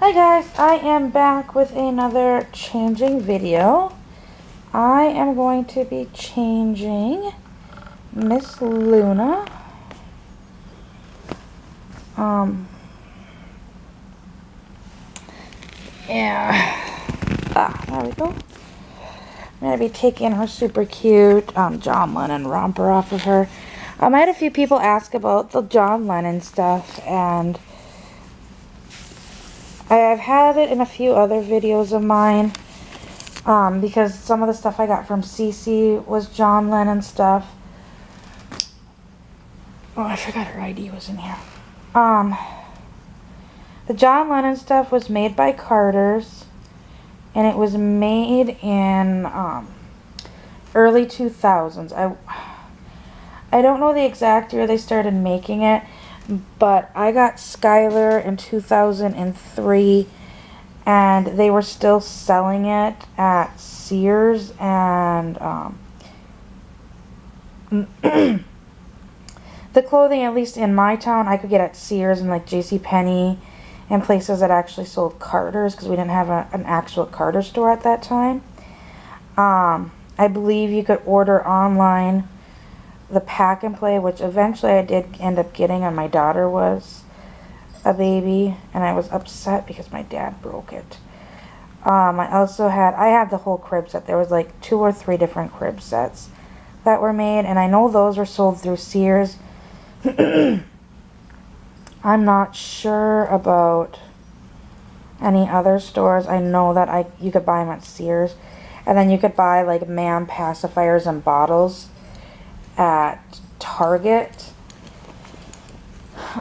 Hi guys, I am back with another changing video. I am going to be changing Miss Luna. There we go. I'm going to be taking her super cute John Lennon romper off of her. I had a few people ask about the John Lennon stuff, and I've had it in a few other videos of mine, because some of the stuff I got from Cece was John Lennon stuff. Oh, I forgot her ID was in here. The John Lennon stuff was made by Carter's, and it was made in early 2000s. I don't know the exact year they started making it, but I got Skylar in 2003, and they were still selling it at Sears and the clothing, at least in my town, I could get at Sears and like JCPenney and places that actually sold Carter's, because we didn't have an actual Carter store at that time. I believe you could order online the pack and play, which eventually I did end up getting when my daughter was a baby, and I was upset because my dad broke it. I had the whole crib set. There was like 2 or 3 different crib sets that were made, and I know those were sold through Sears. I'm not sure about any other stores. I know that you could buy them at Sears, and then you could buy like man pacifiers and bottles at Target.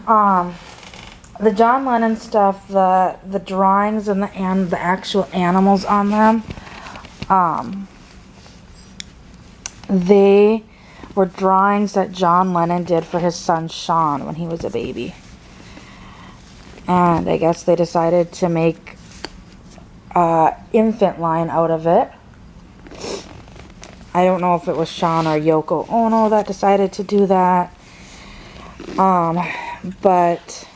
The John Lennon stuff, the drawings and the actual animals on them, they were drawings that John Lennon did for his son Sean when he was a baby. And I guess they decided to make infant line out of it. I don't know if it was Sean or Yoko Ono that decided to do that. But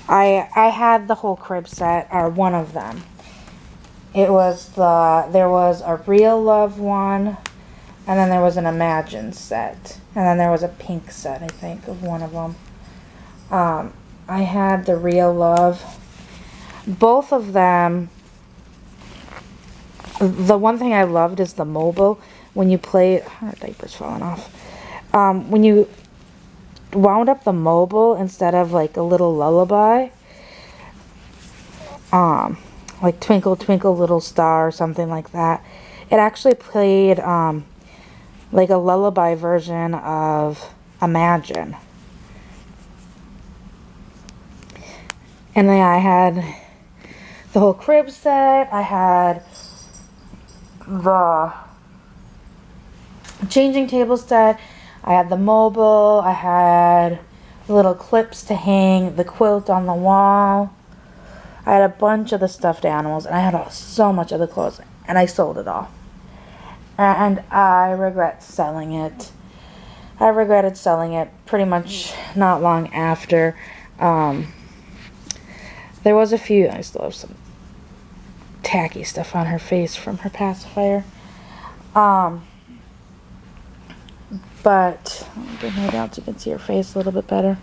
I had the whole crib set, or one of them. There was a Real Love one, and then there was an Imagine set, and then there was a pink set, I think, of one of them. I had the Real Love. Both of them, the one thing I loved is the mobile. When you play, her diaper's falling off. When you wound up the mobile instead of like a little lullaby, like Twinkle Twinkle Little Star or something like that, it actually played like a lullaby version of Imagine. And then I had the whole crib set. I had the changing table set. I had the mobile. I had little clips to hang the quilt on the wall. I had a bunch of the stuffed animals, and I had so much of the clothes, and I sold it all. And I regret selling it. I regretted selling it pretty much not long after. There was a few, I still have some tacky stuff on her face from her pacifier. But, let me bring her down so you can see her face a little bit better.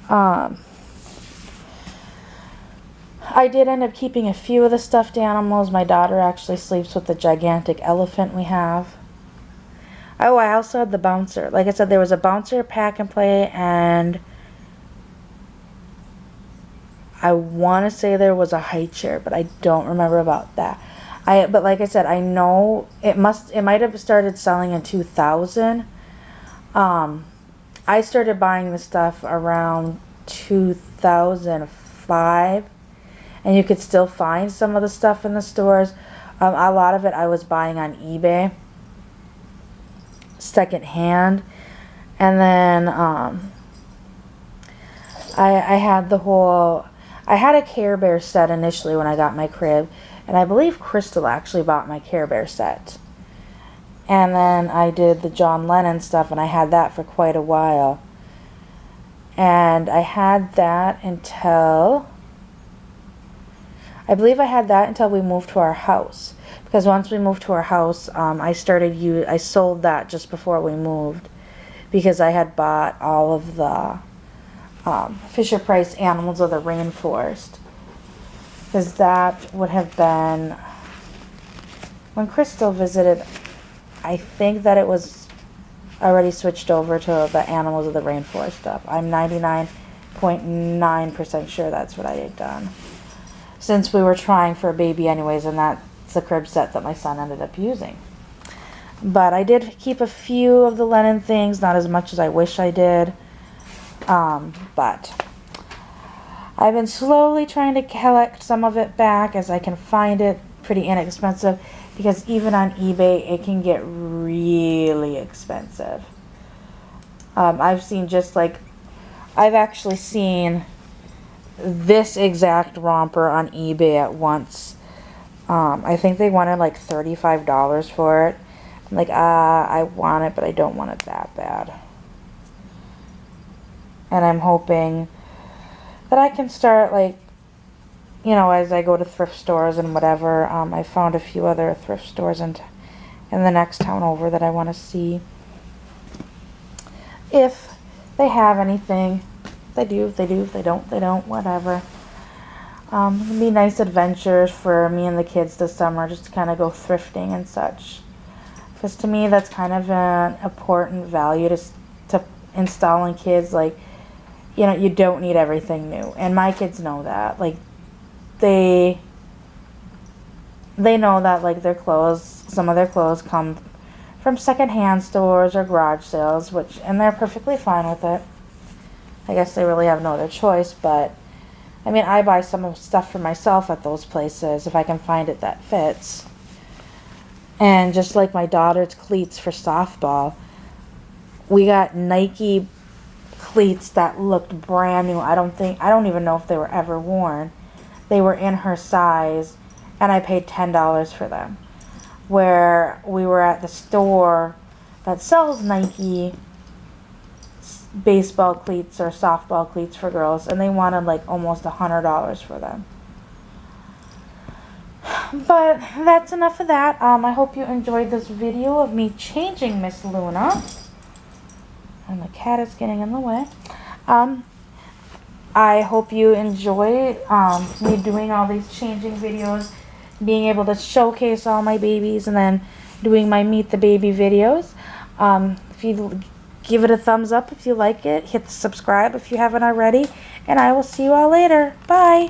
I did end up keeping a few of the stuffed animals. My daughter actually sleeps with the gigantic elephant we have. Oh, I also had the bouncer. Like I said, there was a bouncer, pack and play, and I want to say there was a high chair, but I don't remember about that. But like I said, I know it might have started selling in 2000. I started buying the stuff around 2005, and you could still find some of the stuff in the stores. A lot of it I was buying on eBay, second hand, and then I had a Care Bear set initially when I got my crib, and I believe Crystal actually bought my Care Bear set. And then I did the John Lennon stuff, and I had that for quite a while. And I had that until I believe I had that until we moved to our house. Because once we moved to our house, I sold that just before we moved. Because I had bought all of the Fisher-Price Animals of the Rainforest. Because that would have been... When Crystal visited, I think that it was already switched over to the Animals of the Rainforest stuff. I'm 99.9% sure that's what I had done. Since we were trying for a baby anyways, and that's the crib set that my son ended up using. But I did keep a few of the Lennon things, not as much as I wish I did. But I've been slowly trying to collect some of it back as I can find it pretty inexpensive. Because even on eBay, it can get really expensive. I've seen I've actually seen this exact romper on eBay at once. I think they wanted like $35 for it. I'm like, I want it, but I don't want it that bad. And I'm hoping that I can start, like, you know, as I go to thrift stores and whatever. I found a few other thrift stores in the next town over that I want to see if they have anything. If they do, if they do. If they don't, they don't. Whatever. It'll be nice adventures for me and the kids this summer, just to kind of go thrifting and such. Because to me, that's kind of an important value to install in kids. Like, you know, you don't need everything new, and my kids know that. Like, they know that, like, their clothes, some of their clothes come from secondhand stores or garage sales, and they're perfectly fine with it. I guess they really have no other choice, but I mean, I buy some of stuff for myself at those places if I can find it that fits. And just like my daughter's cleats for softball, we got Nike cleats that looked brand new. I don't even know if they were ever worn. They were in her size, and I paid $10 for them. Where we were at the store that sells Nike baseball cleats or softball cleats for girls, and they wanted like almost $100 for them. But that's enough of that. I hope you enjoyed this video of me changing Miss Luna. And the cat is getting in the way. I hope you enjoy me doing all these changing videos, being able to showcase all my babies, and then doing my Meet the Baby videos. If you give it a thumbs up if you like it, hit the subscribe if you haven't already, and I will see you all later. Bye!